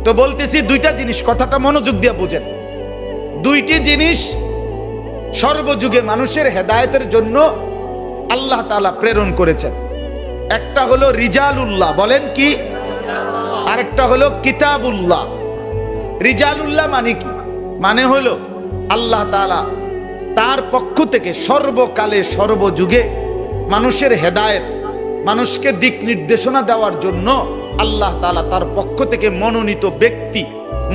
তো বলতেছি দুইটা জিনিস, কথাটা মনোযোগ দিয়ে বুঝেন। দুইটি জিনিস সর্বযুগে মানুষের হেদায়েতের জন্য আল্লাহ তাআলা প্রেরণ করেছেন। একটা হলো রিজালুল্লাহ, বলেন কি? আরেকটা হলো কিতাবুল্লাহ। রিজালুল্লাহ মানে কি? মানে হলো আল্লাহ তাআলা তার পক্ষ থেকে সর্বকালে সর্বযুগে মানুষের হেদায়েত, মানুষকে দিক নির্দেশনা দেওয়ার জন্য আল্লাহ তাআলা তার পক্ষ থেকে মনোনীত ব্যক্তি,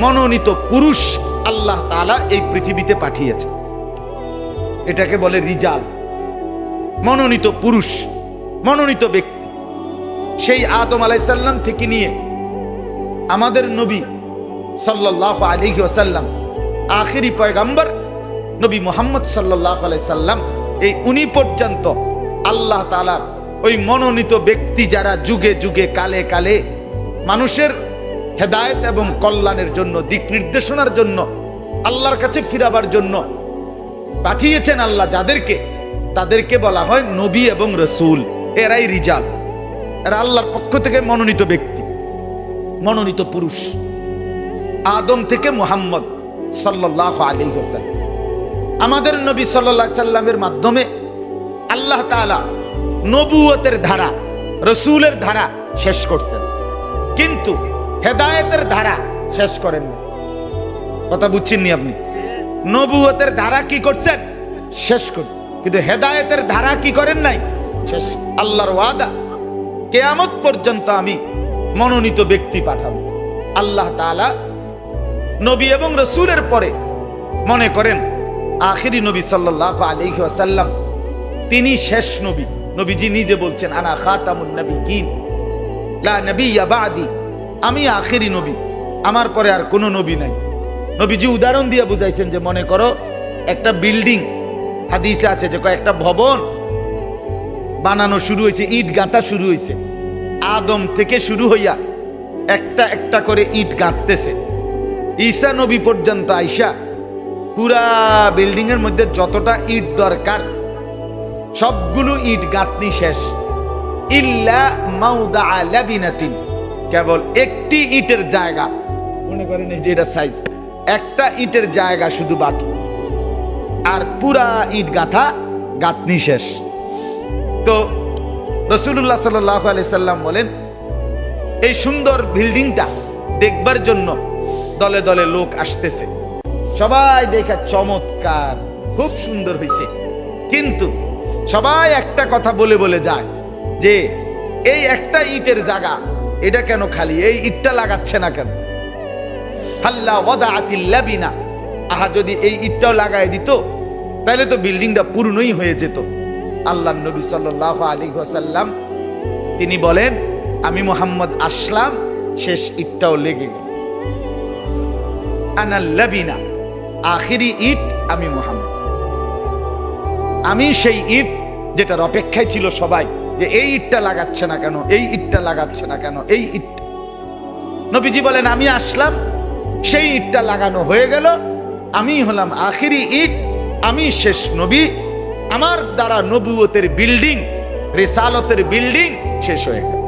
মনোনীত পুরুষ আল্লাহ তাআলা এই পৃথিবীতে পাঠিয়েছে। এটাকে বলে রিজাল, মনোনীত পুরুষ, মনোনীত ব্যক্তি। সেই আদম আলাইহিস সালাম থেকে নিয়ে আমাদের নবী সাল্লাল্লাহু আলাইহি ওয়াসাল্লাম, আখেরি পয়গম্বর নবী মুহাম্মদ সাল্লাল্লাহু আলাইহি সাল্লাম, এই উনি পর্যন্ত আল্লাহ তাআলার ওই মনোনীত ব্যক্তি যারা যুগে যুগে কালে কালে মানুষের হেদায়েত এবং কল্যাণের জন্য, দিক নির্দেশনার জন্য, আল্লাহর কাছে ফিরাবার জন্য পাঠিয়েছেন আল্লাহ যাদেরকে, তাদেরকে বলা হয় নবী এবং রাসূল। এরাই রিজাল, এরা আল্লাহর পক্ষ থেকে মনোনীত ব্যক্তি, মনোনীত পুরুষ। আদম থেকে মুহাম্মদ সাল্লাল্লাহু আলাইহি ওয়াসাল্লাম, আমাদের নবী সাল্লাল্লাহু আলাইহি সাল্লামের মাধ্যমে আল্লাহ তাআলা নবুয়তের ধারা, রাসূলের ধারা শেষ করছেন, কিন্তু হেদায়েতের ধারা শেষ করেন না। কথা বুঝছেন নি আপনি? নবুয়তের ধারা কি করছেন? শেষ করছেন, কিন্তু হেদায়েতের ধারা কি করেন নাই? শেষ। আল্লাহর ওয়াদা, কিয়ামত পর্যন্ত আমি মনোনীত ব্যক্তি পাঠাবো। আল্লাহ তাআলা নবী এবং রাসূলের পরে মনে করেন আখেরি নবী সাল্লাল্লাহু আলাইহি ওয়াসাল্লাম, তিনি শেষ নবী। নবীজি নিজে বলছেন, আনা খাতামুন নবিয়্যিন লা নবিয়্যা বাদি, আমি আখেরি নবী, আমার পরে আর কোনো নবী নাই। নবীজি উদাহরণ দিয়ে বুঝাইছেন যে মনে করো একটা বিল্ডিং, হাদিসে আছে যে কয়েকটা ভবন বানানো শুরু হয়েছে, ইট গাঁথা শুরু হয়েছে, আদম থেকে শুরু হইয়া একটা একটা করে ইট গাঁথতেছে। ঈসা নবী পর্যন্ত আইসা পুরা বিল্ডিং এর মধ্যে যতটা ইট দরকার সবগুলো ইট গাঁথনি শেষ, ইল্লা মাউদা লাবিনাতিন, কেবল একটি ইটের জায়গা, মনে করেন এই যে এটা সাইজ, একটা ইটের জায়গা শুধু বাকি, আর পুরা ইট গাঁথা গাঁথনি শেষ। তো রাসূলুল্লাহ সাল্লাল্লাহু আলাইহি সাল্লাম বলেন, এই সুন্দর বিল্ডিংটা দেখবার জন্য দলে দলে লোক আসতেছে, সবাই দেখে চমৎকার, খুব সুন্দর হয়েছে, কিন্তু সবাই একটা কথা বলে বলে যায় যে এই একটা ইটের জায়গা, এটা কেন খালি, এই ইটটা লাগাচ্ছে না কেন? হাল্লা ওয়াদাআতিল লাবিনা, আহা যদি এই ইটটাও লাগায় দিত তাহলে তো বিল্ডিংটা পূর্ণই হয়ে যেত। আল্লাহর নবী সাল্লাল্লাহু আলাইহি ওয়াসাল্লাম তিনি বলেন, আমি মুহাম্মদ আসলাম, শেষ ইটটাও লেগে গেল। আনাল লাবিনা, আখেরি ইট আমি মুহাম্মদ, আমি সেই ইট যেটার অপেক্ষায় ছিল সবাই, যে এই ইটটা লাগাচ্ছে না কেন, এই ইটটা লাগাচ্ছে না কেন, এই ইট। নবীজি বলেন, আমি আসলাম, সেই ইটটা লাগানো হয়ে গেল, আমি হলাম আখেরি ইট, আমি শেষ নবী, আমার দ্বারা নবুয়তের বিল্ডিং, রিসালতের বিল্ডিং শেষ হয়ে গেল।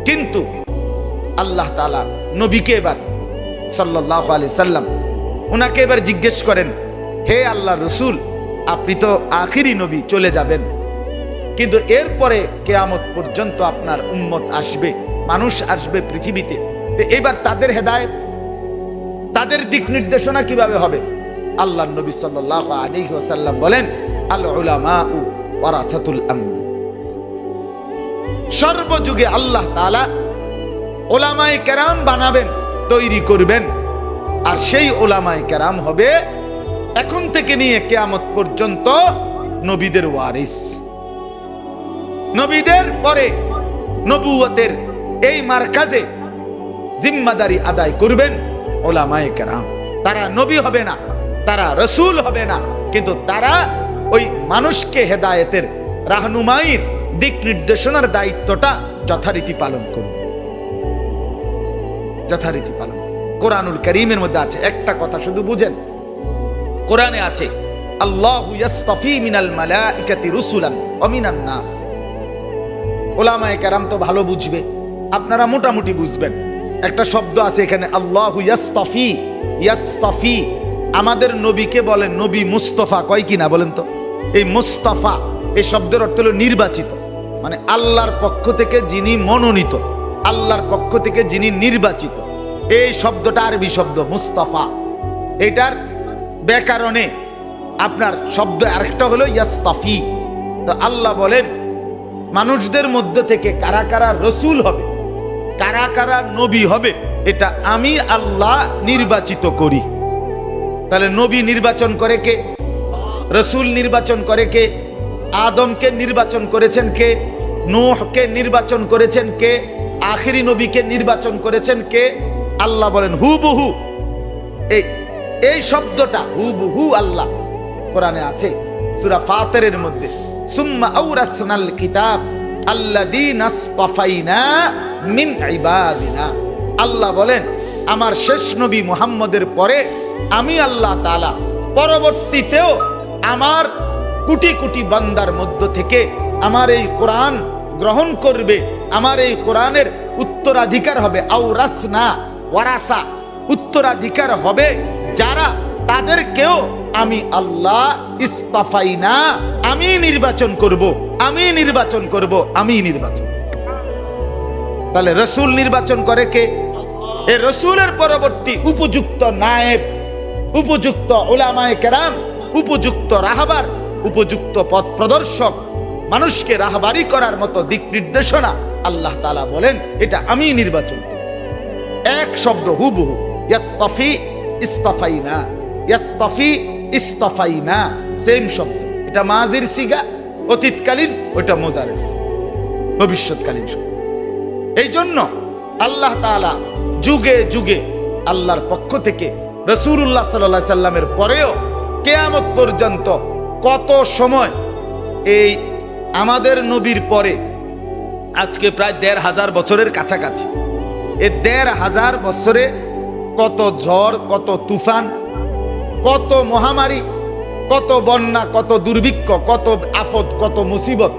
কিন্তু আল্লাহ তাআলা নবীকে এবার সাল্লাল্লাহু আলাইহি সাল্লাম, ওনাকে এবার জিজ্ঞেস করেন, হে আল্লাহ রসুল, আপনি তো আখেরি নবী, চলে যাবেন, কিন্তু এরপরে কিয়ামত পর্যন্ত আপনার উম্মত আসবে, মানুষ আসবে পৃথিবীতে, এবার তাদের হেদায়েত, তাদের দিক নির্দেশনা কিভাবে হবে? আল্লাহর নবী সাল্লাল্লাহু আলাইহি ওয়াসাল্লাম বলেন, আল উলামাউ ওয়ারাসাতুল আমবিয়া, সর্বযুগে আল্লাহ তাআলা উলামায়ে কেরাম বানাবেন, তৈরি করবেন, আর সেই উলামায়ে কেরাম হবে এখন থেকে নিয়ে কিয়ামত পর্যন্ত নবীদের ওয়ারিস। নবীদের পরে নবুয়তের এই মারকাজে জিম্মাদারি আদায় করবেন উলামায়ে কেরাম। তারা নবী হবে না, তারা রাসূল হবে না, কিন্তু তারা ওই মানুষকে হেদায়েতের, রাহনুমাইয়ের, দিক নির্দেশনার দায়িত্বটা যথারীতি পালন করবে, যথারীতি পালন। কোরআনুল কারীমের মধ্যে আছে একটা কথা, শুধু বুঝেন, কোরআনে আছে, আল্লাহু ইয়াসতাফি মিনাল মালাইকাতি রুসুলান ওয়া মিনান নাস। উলামায়ে কেরাম তো ভালো বুঝবে, আপনারা মোটামুটি বুঝবেন। একটা শব্দ আছে এখানে, আল্লাহু ইয়াসতাফি। ইয়াসতাফি আমাদের নবীকে বলেন নবী মুস্তাফা, কয় কিনা বলেন তো? এই মুস্তাফা এই শব্দের অর্থ হলো নির্বাচিত, মানে আল্লাহর পক্ষ থেকে যিনি মনোনীত, আল্লাহর পক্ষ থেকে যিনি নির্বাচিত। এই শব্দটা আরবি শব্দ মুস্তাফা। এটার ব্যাকরণে আপনার শব্দ আরেকটা হলো ইয়াসতাফি। তো আল্লাহ বলেন মানুষদের মধ্যে থেকে কারা কারা রসুল হবে, কারা কারা নবী হবে, এটা আমি আল্লাহ নির্বাচিত করি। তাহলে নবী নির্বাচন করে কে? রসুল নির্বাচন করে কে? আদমকে নির্বাচন করেছেন কে? নূহকে নির্বাচন করেছেন কে? আখিরি নবীকে নির্বাচন করেছেন কে? আল্লাহ বলেন হুবহু। এই শব্দটা হুবহু আল্লাহ কোরআনে আছে সূরা ফাতিরের মধ্যে, সুম্মা আওরাসনাল কিতাব আল্লাযীনা আসতাফাইনা মিন ইবাদিনা। আল্লাহ বলেন আমার শেষ নবী মুহাম্মদের পরে আমি আল্লাহ তাআলা পরবর্তীতেও আমার কোটি কোটি বান্দার মধ্য থেকে আমার এই কোরআন গ্রহণ করবে, আমার এই কোরআনের উত্তরাধিকার হবে। আওরাসনা ওয়ারাসা, উত্তরাধিকার হবে যারা, তাদেরকেও আমি আল্লাহ ইস্তাফাইনা, আমি নির্বাচন করব, আমি নির্বাচন করব, আমি নির্বাচন। তাহলে রসুল নির্বাচন করে কে? এই রসুলের পরবর্তী উপযুক্ত নায়েব, উপযুক্ত উলামায়ে কেরাম, উপযুক্ত রাহবার, উপযুক্ত পথ প্রদর্শক, মানুষকে রাহবারি করার মতো দিক নির্দেশনা আল্লাহ তাআলা বলেন এটা আমি নির্বাচন করি। এক শব্দ হুবহু, ইয়াসতাফি ইস্তাফাইনা, ইয়াসতাফি ইস্তাফাইনা, সেম শব্দ। এটা মাজির সিগা অতীতকালীন, ওটা মুজারের সিগা ভবিষ্যৎকালীন শব্দ। এই জন্য আল্লাহ তাআলা যুগে যুগে আল্লাহর পক্ষ থেকে রাসূলুল্লাহ সাল্লাল্লাহু আলাইহি সাল্লামের পরেও কিয়ামত পর্যন্ত কত সময়, এই আমাদের নবীর পরে আজকে প্রায় ১৫০০ বছরের কাছাকাছি, এই ১৫০০ বছরে কত ঝড়, কত তুফান, কত মহামারী, কত বন্যা, কত দুর্ভিক্ষ, কত আফত, কত মুসিবত,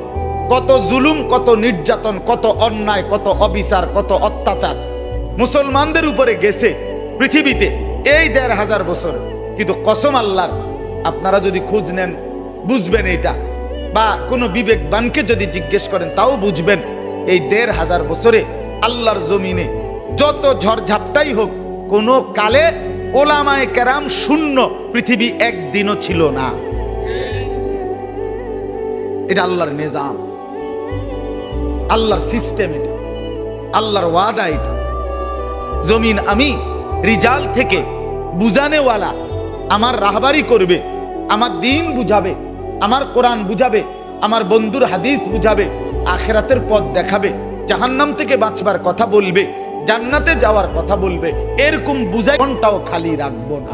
কত জুলুম, কত নির্যাতন, কত অন্যায়, কত অবিচার, কত অত্যাচার মুসলমানদের উপরে গেছে পৃথিবীতে এই ১৫০০ বছর। কিন্তু কসম আল্লাহর, আপনারা যদি খোঁজ নেন বুঝবেন এটা, বা কোনো বিবেকবানকে যদি জিজ্ঞেস করেন তাও বুঝবেন, এই ১৫০০ বছরে আল্লাহর জমিনে যত ঝড়ঝাপটাই হোক, কোনো কালে ওলামায়ে কেরাম শূন্য পৃথিবী একদিনও ছিল না। এটা আল্লাহর নিজাম, আল্লাহর সিস্টেম, এটা আল্লাহর ওয়াদা। এটা জমিন আমি রিজাল থেকে বুঝানেওয়ালা, আমার রাহবারি করবে, আমার দিন বুঝাবে, আমার কোরআন বুঝাবে, আমার বন্ধুর হাদিস বুঝাবে, আখিরাতের পথ দেখাবে, জাহান্নাম থেকে বাঁচবার কথা বলবে, জান্নাতে যাওয়ার কথা বলবে, এরকম বুঝাই কোনটাও খালি রাখবো না।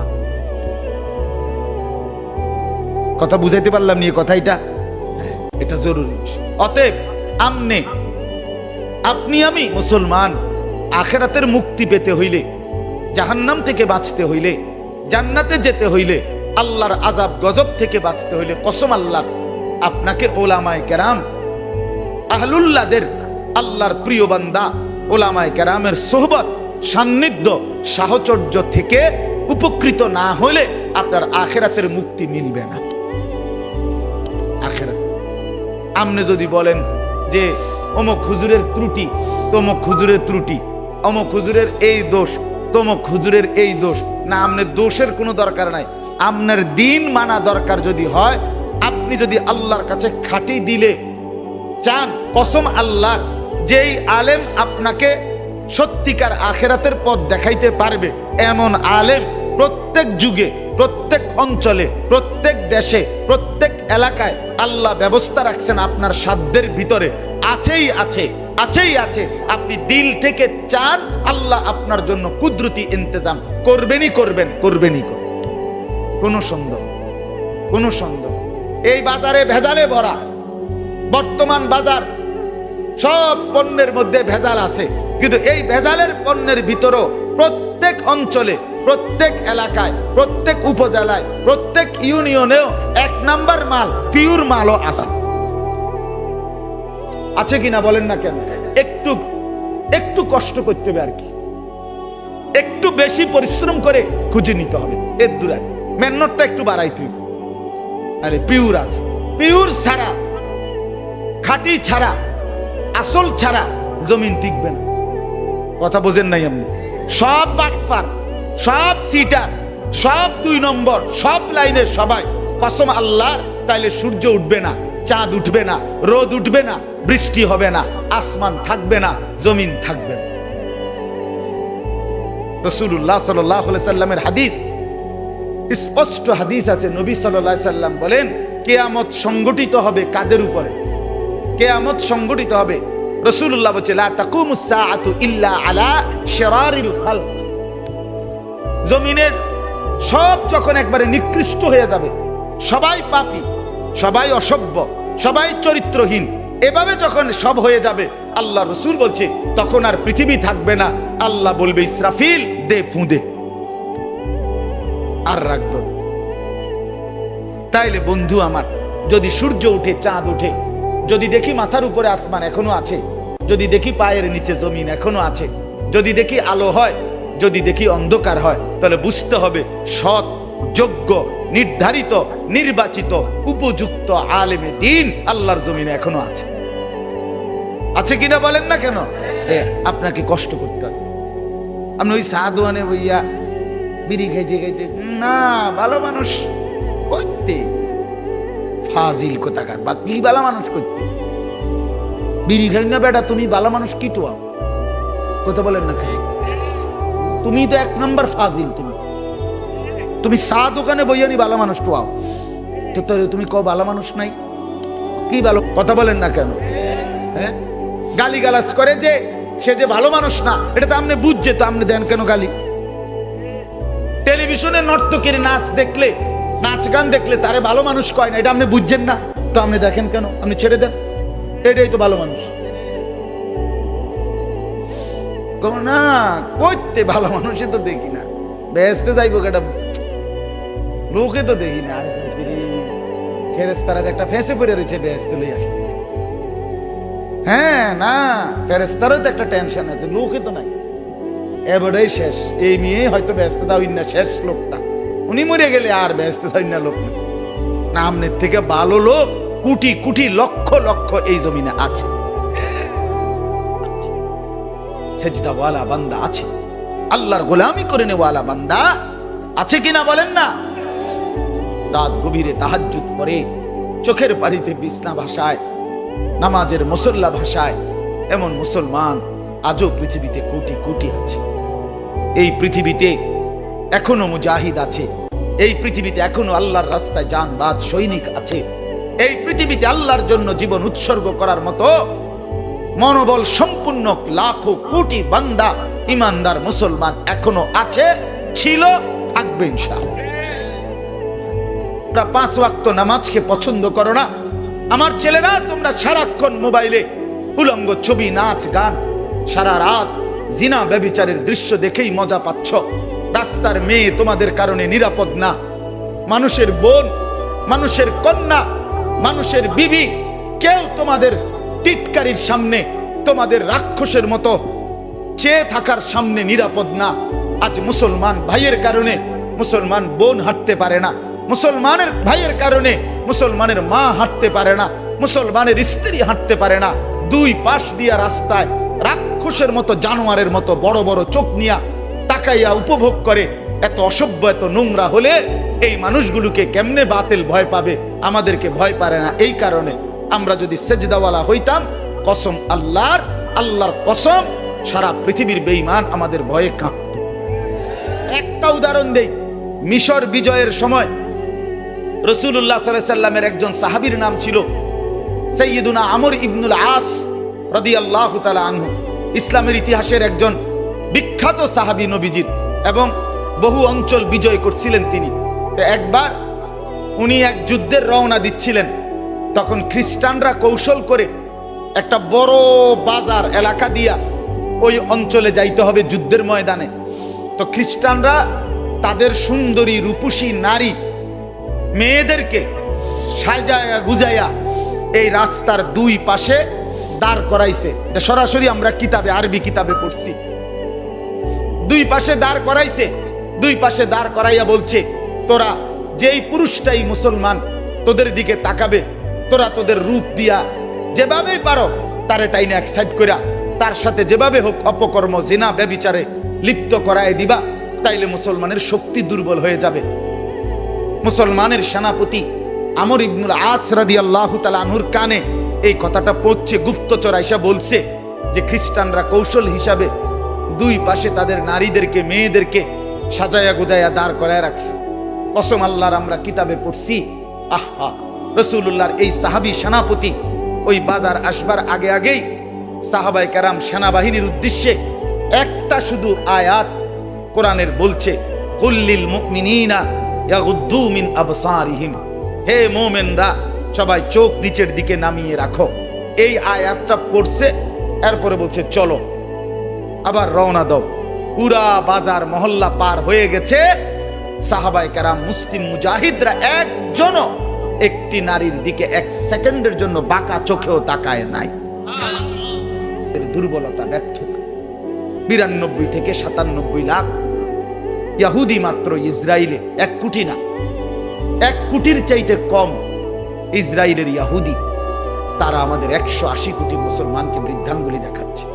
কথা বুঝাইতে পারলাম নিয়ে কথা, এটা জরুরি। অতএব আপনি আমি মুসলমান আখিরাতের মুক্তি পেতে হইলে, জাহান্নাম থেকে বাঁচতে হইলে, জান্নাতে যেতে হইলে, আল্লাহর আযাব গজব থেকে বাঁচতে হইলে, কসম আল্লাহর, আপনাকে ওলামায়ে কেরাম, আহলুল্লাহদের, আল্লাহর প্রিয় বান্দা ওলামায়ে কেরামের সোহবত, সান্নিধ্য, সাহচর্য থেকে উপকৃত না হলে আপনার আখিরাতের মুক্তি মিলবে না। আখিরাত আপনি যদি বলেন যে অমুক হুজুরের ত্রুটি, তমুক হুজুরের ত্রুটি, অমুক হুজুরের এই দোষ, তমুক হুজুরের এই দোষ, না, আপনার দোষের কোনো দরকার নাই, আপনার দিন মানা দরকার যদি হয়, আপনি যদি আল্লাহর কাছে খাঁটি দিলে চান, কসম আল্লাহর, যেই আলেম আপনাকে সত্যিকার আখিরাতের পথ দেখাইতে পারবে, এমন আলেম প্রত্যেক যুগে, প্রত্যেক অঞ্চলে, প্রত্যেক দেশে, প্রত্যেক এলাকায় আল্লাহ ব্যবস্থা রাখছেন আপনার সাধ্যের ভিতরে, আছেই আছে, আছেই আছে। আপনি দিল থেকে চান, আল্লাহ আপনার জন্য কুদরতি ইন্তজাম করবেনই করবেন, করবেনই করবেন, কোনো সন্দেহ, কোনো সন্দেহ। এই বাজারে ভেজালে ভরা, বর্তমান বাজার সব পণ্যের মধ্যে ভেজাল আছে, কিন্তু এই ভেজালের পণ্যের ভিতরও প্রত্যেক অঞ্চলে, প্রত্যেক এলাকায়, প্রত্যেক উপজেলায়, প্রত্যেক ইউনিয়নেও ১ নাম্বার মাল, পিওর মালও আছে। আছে কিনা বলেন না কেন? একটু কষ্ট করতে হবে আর কি, একটু বেশি পরিশ্রম করে খুঁজে নিতে হবে। এর দূরে মেহনতটা একটু বাড়াই তুই। আরে পিওর আছে, পিওর ছাড়া, খাঁটি ছাড়া, আসল ছাড়া জমিন টিকবে না। কথা বোঝেন নাই আপনি? সব বাটফার, সব সিটার, সব 2 নম্বর, সব লাইনের সবাই কসম আল্লাহ, তাইলে সূর্য উঠবে না, চাঁদ উঠবে না, রোদ উঠবে না, বৃষ্টি হবে না, আসমান থাকবে না, জমিন থাকবে না। রাসূলুল্লাহ সাল্লাল্লাহু আলাইহি সাল্লামের হাদিস, স্পষ্ট হাদিস আছে। নবী সাল্লাল্লাহু আলাইহি সাল্লাম বলেন, কিয়ামত সংগঠিত হবে কাদের উপরে? কিয়ামত সংগঠিত হবে, রাসূলুল্লাহ বলেন, লা তাকুমুস সাআতু ইল্লা আলা শিরারিল খালক। জমিনের সব যখন একবারে নিকৃষ্ট হয়ে যাবে, সবাই পাপী, সবাই অসভ্য, সবাই চরিত্রহীন, এভাবে যখন সব হয়ে যাবে, আল্লাহ রাসূল বলছে তখন আর পৃথিবী থাকবে না। আল্লাহ বলবে, ইসরাফিল দে ফুঁদে, আর রাখবো। তাইলে বন্ধু আমার, যদি সূর্য উঠে, চাঁদ উঠে, যদি দেখি মাথার উপরে আসমান এখনো আছে, যদি দেখি পায়ের নিচে জমিন এখনো আছে, যদি দেখি আলো হয়, যদি দেখি অন্ধকার হয়, তাহলে বুঝতে হবে সৎ, যোগ্য, নির্ধারিত, নির্বাচিত, উপযুক্ত আলেমে দ্বীন আল্লাহর জমিনে এখনো আছে। আছে কিনা বলেন না কেন? আপনাকে কষ্ট করতে হবে। আপনি ওই চা দোয়ানে বইয়া বিড়ি খাইতে খাইতে, না ভালো মানুষ করতে, ফাজিল কোথাকার, বা কি ভালো মানুষ করতে, বিড়ি খাই না বেটা, তুমি ভালো মানুষ কি টোয়া? কথা বলেন না কেন? তুমি তো 1 নম্বর ফাজিল। তুমি চা দোকানে বইয়া নি ভালো মানুষ টোয়াও, তো তুমি কও ভালো মানুষ নাই, কি ভালো? কথা বলেন না কেন? হ্যাঁ, গালিগালাজ করে যে সে যে ভালো মানুষ না, এটা তো আপনি বুঝছে, তো আপনি দেন কেন গালি? টেলিভিশনে নর্তকীর নাচ দেখলে, নাচ গান দেখলে তারে ভালো মানুষ কয় না, এটা আপনি বুঝছেন না, তো আপনি দেখেন কেন? আপনি ছেড়ে দেন, এটাই তো ভালো মানুষ। না করতে ভালো মানুষই তো দেখি না, বেহেশতে যাইব কেটা লোকে তো দেখি না। ফেরেশতারা একটা ফেঁসে পড়ে রয়েছে, বেহেশতে লই আসে। হ্যাঁ না, ফেরেশতারও তো একটা টেনশন আছে, লোকে তো নাই, এবারেই শেষ। এই নিয়ে হয়তো ব্যস্ত দাও না, শেষ লোকটা উনি মরে গেলে আর ব্যস্ত দাও না লোক নেই। না, আমনের থেকে ভালো লোক কোটি কোটি লক্ষ লক্ষ এই জমিনে আছে, সেজদাওয়ালা বান্দা আছে, আল্লাহর গোলামি করে নেওয়ালা বান্দা আছে কিনা বলেন না? রাত গভীরে তাহাজ্জুদ করে, চোখের পানিতে বিছনা ভাসায়, নামাজের মুসল্লা ভাসায়, এমন মুসলমান আজও পৃথিবীতে কোটি কোটি আছে। এই পৃথিবীতে এখনো মুজাহিদ আছে, এই পৃথিবীতে এখনো আল্লাহর রাস্তায় জানবাজ সৈনিক আছে, এই পৃথিবীতে আল্লাহর জন্য জীবন উৎসর্গ করার মতো মনোবল সম্পূর্ণ লাখো কোটি বান্দা, ইমানদার মুসলমান এখনো আছে, ছিল, থাকবে ইনশাআল্লাহ। 5 ওয়াক্ত নামাজকে পছন্দ করো না আমার ছেলেরা, তোমরা সারাক্ষণ মোবাইলে উলঙ্গ ছবি, নাচ গান, সারা রাত জিনা ব্যভিচারের দৃশ্য দেখেই মজা পাচ্ছ। রাস্তার মেয়ে তোমাদের কারণে নিরাপদ না, মানুষের বোন, মানুষের কন্যা, মানুষের বিবি, কেউ তোমাদের টিটকারির সামনে, তোমাদের রাক্ষসের মতো চেয়ে থাকার সামনে নিরাপদ না। আজ মুসলমান ভাইয়ের কারণে মুসলমান বোন হাঁটতে পারে না, মুসলমানের ভাইয়ের কারণে মুসলমানের মা হাঁটতে পারে না, মুসলমানের স্ত্রী হাঁটতে পারে না। 2 পাশ দিয়া রাস্তায় রাক্ষসের মতো, জানোয়ারের মতো বড় বড় চোখ নিয়া তাকাইয়া উপভোগ করে। এত অসভ্য, এত নোংরা হলে এই মানুষগুলোকে কেমনে বাতিল ভয় পাবে? আমাদেরকে ভয় পারে না। এই কারণে আমরা যদি সেজদাওয়ালা হইতাম, কসম আল্লাহর, আল্লাহর কসম, সারা পৃথিবীর বেঈমান আমাদের ভয়ে কাঁপত। একটা উদাহরণ দেই, মিশর বিজয়ের সময় রাসূলুল্লাহ সাল্লাল্লাহু আলাইহি সাল্লামের একজন সাহাবীর নাম ছিল সাইয়্যিদুনা আমর ইবনুল আস রাদিয়াল্লাহু তাআলা আনহু। ইসলামের ইতিহাসের একজন বিখ্যাত সাহাবী নবীজির, এবং বহু অঞ্চল বিজয় করছিলেন তিনি। একবার উনি এক যুদ্ধের রওনা দিচ্ছিলেন, তখন খ্রিস্টানরা কৌশল করে একটা বড় বাজার এলাকা দিয়া ওই অঞ্চলে যাইতে হবে যুদ্ধের ময়দানে। তো খ্রিস্টানরা তাদের সুন্দরী রূপসী নারী মেয়েদেরকে সাজায়া গুজায়া এই রাস্তার 2 পাশে দাঁড় করাইছে। সরাসরি আমরা কিতাবে, আরবি কিতাবে পড়ছি। দুই পাশে দাঁড় করাইছে, দুই পাশে দাঁড় করাইয়া বলছে, তোরা যেই পুরুষটাই মুসলমান তোদের দিকে তাকাবে, তোরা তোদের রূপ দিয়া যেভাবেই পারো তারে টাইনে এক সাইড কইরা তার সাথে যেভাবে হোক অপকর্ম জিনা ব্যভিচারে লিপ্ত করায় দিবা, তাইলে মুসলমানের শক্তি দুর্বল হয়ে যাবে। মুসলমানের সেনাপতি আমর ইবনুল আস রাদিয়াল্লাহু তাআলা আনহুর কানে এই কথাটা পৌঁছে গুপ্তচর আইসা বলছে যে খ্রিস্টানরা কৌশল হিসাবে দুই পাশে তাদের নারীদেরকে মেয়েদেরকে সাজায়া গুজায়া দাঁড় করায় রাখছে। কসম আল্লাহর, আমরা কিতাবে পড়ছি, আহা রাসূলুল্লাহর এই সাহাবী সেনাপতি ওই বাজার আসবার আগে আগেই সাহাবায়ে কেরাম সেনাবাহিনীর উদ্দেশ্যে একটা শুধু আয়াত কোরআনের বলছে, কুল্লিল মুমিনিনা ইয়াগুদ্দু মিন আবসারিহিম, হে মুমিনরা সবাই চোখ নিচের দিকে নামিয়ে রাখো। এই আয়াতটা পড়ছে, এরপরে বলছে চলো আবার রওনা দাও। পুরা বাজার মহল্লা পার হয়ে গেছে, সাহাবায়ে কেরাম মুসলিম মুজাহিদরা একজনও একটি নারীর দিকে এক সেকেন্ডের জন্য বাঁকা চোখেও তাকায় নাই। দুর্বলতা, ব্যর্থতা। 92 থেকে 97 লাখ ইহুদি মাত্র ইসরায়েলে, 1 কোটি না, 1 কোটির চাইতে কম ইসরায়েলের ইহুদি, তারা আমাদের 180 কোটি মুসলমানকে বৃদ্ধাঙ্গুলি দেখাচ্ছে।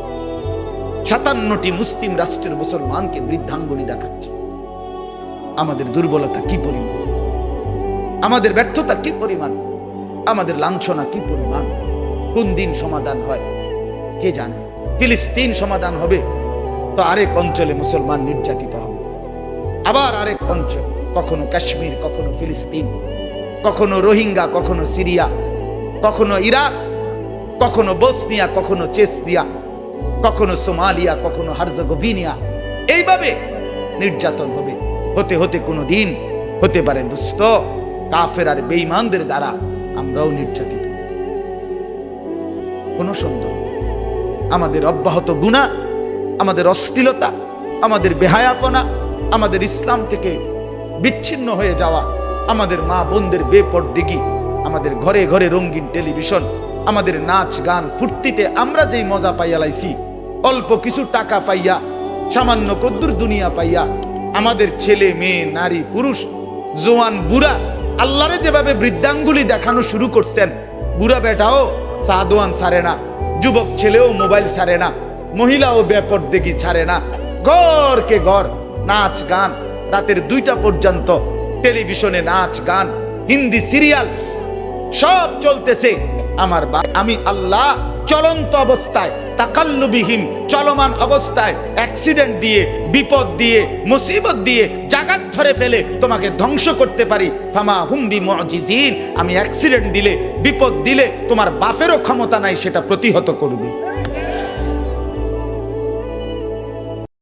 57টি মুসলিম রাষ্ট্রের মুসলমানকে বৃদ্ধাঙ্গুলি দেখাচ্ছে। আমাদের দুর্বলতা কি পরিমাণ, আমাদের ব্যর্থতা কি পরিমাণ, আমাদের লাঞ্ছনা কি পরিমাণ। কোন দিন সমাধান হয় কে জানে। ফিলিস্তিন সমাধান হবে তো আরেক অঞ্চলে মুসলমান নির্যাতিত হবে, আবার আরেক অঞ্চল, কখনো কাশ্মীর, কখনো ফিলিস্তিন, কখনো রোহিঙ্গা, কখনো সিরিয়া, কখনো ইরাক, কখনো বসনিয়া, কখনো চেচনিয়া, কখনো সোমালিয়া, কখনো হার্জেগোভিনা। এইভাবে নির্যাতন হবে, হতে হতে কোনো দিন হতে পারে দুষ্ট কাফের আর বেঈমানদের দ্বারা আমরাও নির্যাতিত। কোনো সন্দেহ, আমাদের অব্যাহত গুনাহ, আমাদের অশ্লীলতা, আমাদের বেহায়াপনা, আমাদের ইসলাম থেকে বিচ্ছিন্ন হয়ে যাওয়া, আমাদের মা বোনদের বেপরদিগি, আমাদের ঘরে ঘরে রঙিন টেলিভিশন, আমাদের নাচ গান ফুর্তিতে আমরা যেই মজা পাইয়া লাইছি, অল্প কিছু টাকা পাইয়া, সামান্য কদ্দুর দুনিয়া পাইয়া, আমাদের ছেলে মেয়ে নারী পুরুষ জোয়ান বুড়া আল্লাহরে যেভাবে বৃদ্ধাঙ্গুলি দেখানো শুরু করছেন, বুড়া বেটাও সাদওয়ান ছাড়ে না, যুবক ছেলেও মোবাইল ছাড়ে না, মহিলাও বেপরদিগি ছাড়ে না, ঘরকে ঘর নাচ গান, রাতের 2টা পর্যন্ত টেলিভিশনে নাচ গান, হিন্দি সিরিয়াল সব চলতেছে। আমি আল্লাহ চলন্ত অবস্থায়, তাকাল্লুবিহীন চলমান অবস্থায় অ্যাক্সিডেন্ট দিয়ে, বিপদ দিয়ে, মুসিবত দিয়ে জাগাত ধরে ফেলে তোমাকে ধ্বংস করতে পারি। ফামা হুম বিমুজিজিন, আমি অ্যাক্সিডেন্ট দিলে, বিপদ দিলে তোমার বাপেরও ক্ষমতা নাই সেটা প্রতিহত করবে।